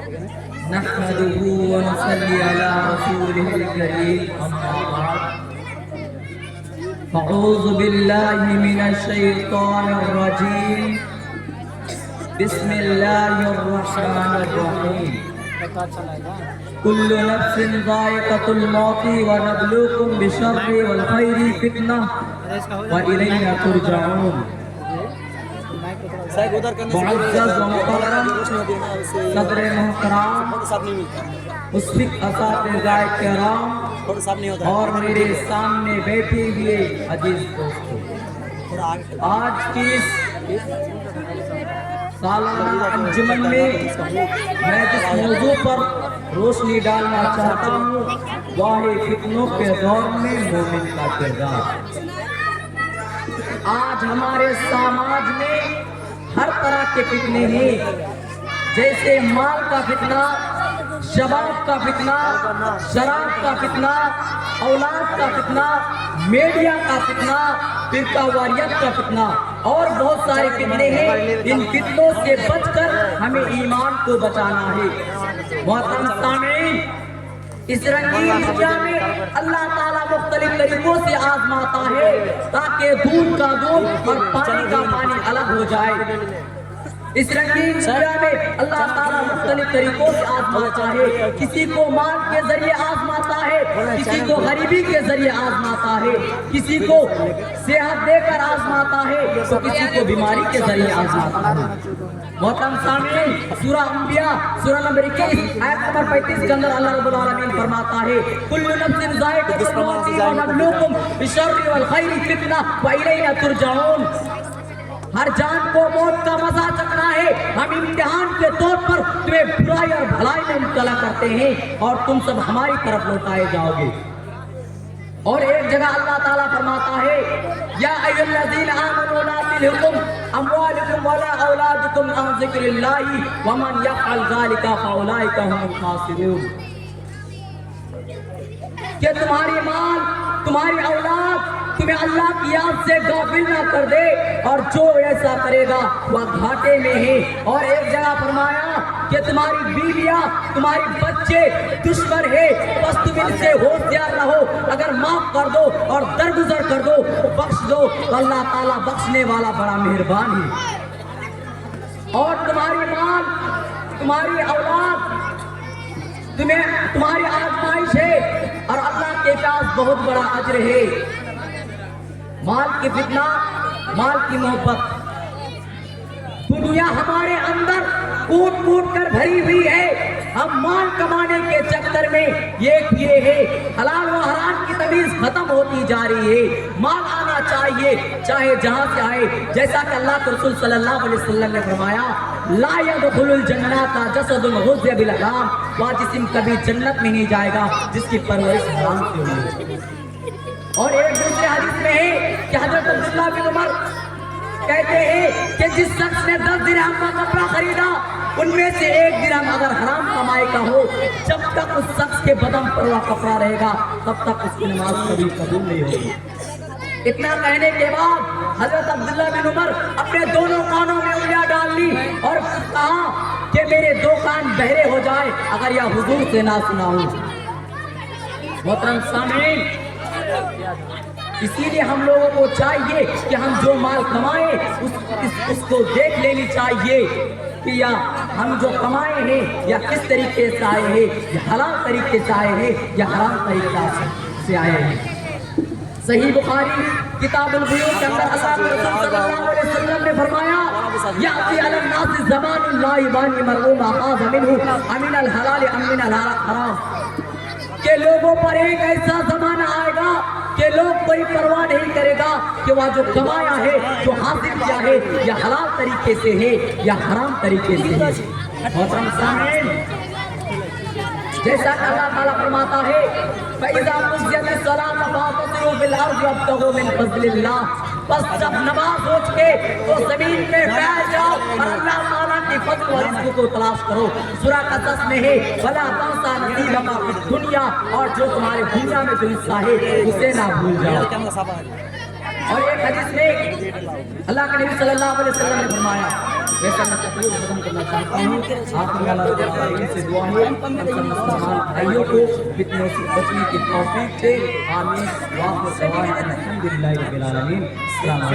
نحمده ونصلي على رسوله الكريم أما بعد فأعوذ بالله من الشيطان الرجيم بسم الله الرحمن الرحيم كل نفس ذائقة الموت ونبلوكم بالشر والخير فتنة وإلينا ترجعون. معزز و محترم صدر محترم مشفق اساتذہ کرام اور میرے سامنے بیٹھے ہوئے عزیز دوستوں، آج کی اس سالانہ انجمن میں میں جس موضوع پر روشنی ڈالنا چاہتا ہوں وہ ہے فتنوں کے دور میں مومن کا کردار. آج ہمارے سماج میں ہر طرح کے فتنے ہیں، جیسے مال کا فتنہ، شباب کا فتنہ، شراب کا فتنہ، اولاد کا فتنہ، میڈیا کا فتنہ، فرقہ واریت کا فتنہ اور بہت سارے فتنے ہیں. ان فتنوں سے بچ کر ہمیں ایمان کو بچانا ہے. محترم سامعین، اس رنگین دنیا میں اللہ تعالیٰ مختلف طریقوں سے آزماتا ہے تاکہ دودھ کا دودھ اور پانی کا پانی الگ ہو جائے. اس رنگین دنیا میں اللہ تعالیٰ مختلف طریقوں سے آزماتا ہے. کسی کو مال کے ذریعے آزماتا ہے، کسی کو غریبی کے ذریعے آزماتا ہے، کسی کو صحت دے کر آزماتا ہے تو کسی کو بیماری کے ذریعے آزماتا ہے. محترم سامعین، سورہ انبیاء سورہ نمبر 21 آیت نمبر 35 کے اندر اللہ رب العالمین فرماتا ہے کل نفس ذائقۃ الموت ونبلوکم بالشر والخیر فتنہ والینا ترجعون. ہر جان کو موت کا مزہ چکھنا ہے. ہم امتحان کے طور پر تمہیں برائی اور بھلائی میں مبتلا کرتے ہیں اور تم سب ہماری طرف لوٹائے جاؤ گے. اور ایک جگہ اللہ تعالیٰ فرماتا ہے یا ایھا الذین آمنوا لا تلھکم اموالکم ولا اولادکم عن ذکر اللہ ومن یفعل ذلک فاولئک هم الخاسرون. کہ تمہاری مال، تمہاری اولاد تمہیں اللہ کی یاد سے غافل نہ کر دے، اور جو ایسا کرے گا وہ گھاٹے میں ہے. اور ایک جگہ فرمایا کہ تمہاری بیویاں، تمہاری بچے دشمن ہے، بس تم ان سے ہوشیار رہو. اگر معاف کر دو اور درگزر کر دو، بخش دو تو اللہ تعالیٰ بخشنے والا بڑا مہربان ہے. اور تمہاری مال، تمہاری اولاد تمہاری آزمائش ہے اور اللہ کے پاس بہت بڑا اجر ہے. مال کی فتنہ، مال کی محبت، دنیا ہمارے اندر کوٹ کوٹ کر بھری ہوئی ہے. ہم مال کمانے کے چکر میں یہ ہے حلال و حرام کی تمیز ختم ہوتی جا رہی ہے. مال آنا چاہیے چاہے جہاں سے آئے، جیسا کہ اللہ کے رسول صلی اللہ علیہ وسلم نے فرمایا لا يدخل الجنت جسد غذي بالحرام. وہ جسم کبھی جنت میں نہیں جائے گا جس کی پرورش حرام سے ہوئی. اور ایک دوسرے حدیث میں ہے کہ حضرت عبداللہ بن عمر کہتے ہیں کہ جس شخص نے 10 درہم کا کپڑا خریدا، ان میں سے 1 درہم اگر حرام کمائی کا ہو، جب تک اس شخص کے بدن پر وہ کپڑا رہے گا تب تک اس کی نماز کبھی قبول نہیں ہوگی. اتنا کہنے کے بعد حضرت عبداللہ بن عمر اپنے دونوں کانوں میں انگلیاں ڈال لی اور کہا کہ میرے 2 کان بہرے ہو جائے اگر یہ حضور سے نہ سنا ہوں. محترم سامعین، اسی لیے ہم لوگوں کو چاہیے کہ ہم جو مال کمائیں اس کو دیکھ لینی چاہیے کہ یا ہم جو کمائے ہیں یا کس طریقے سے آئے ہیں، یا حلال طریقے سے آئے ہیں یا حرام طریقے سے آئے ہیں. صحیح بخاری کتاب البیوع کے اندر اللہ کے رسول صلی اللہ علیہ وسلم نے فرمایا یأتی علی الناس زمان لا یبانی مرء ما اخذ منہ امن الحلال ام من الحرام. کہ لوگوں پر ایک ایسا زمانہ آئے گا کہ لوگ کوئی پرواہ نہیں کرے گا کہ وہ جو کمایا ہے، جو حاصل کیا ہے، یا حلال طریقے سے ہے یا حرام طریقے سے ہے. محترم سامعین، جیسا کہ اللہ تعالیٰ فرماتا ہے فَإِذَا قُضِيَتِ الصَّلَاةُ فَانتَشِرُوا فِي الْأَرْضِ وَابْتَغُوا مِن فَضْلِ اللَّهِ. بس جب نماز ہو چکے تو زمین میں پھیل جاؤ اور اللہ تعالیٰ کی فضل و رزق کو تلاش کرو. سورہ قصص میں ہے وَلَا تَنْسَ نَصِيبَكَ فِي الدُّنْيَا، اور جو تمہارے دنیا میں جو حصہ ہے اسے نہ بھول جاؤ. اور ایک حدیث میں اللہ کے نبی صلی اللہ علیہ وسلم نے فرمایا ویسا میں تقریر ختم کرنا چاہتا ہوں. آخر والا دعا سے دعا ہے ہم سب مسلمان بھائیوں کو فتنوں سے بچنے کی توفیق دے. آمین. واخر دعوانا الحمدللہ رب العالمین. السلام علیکم.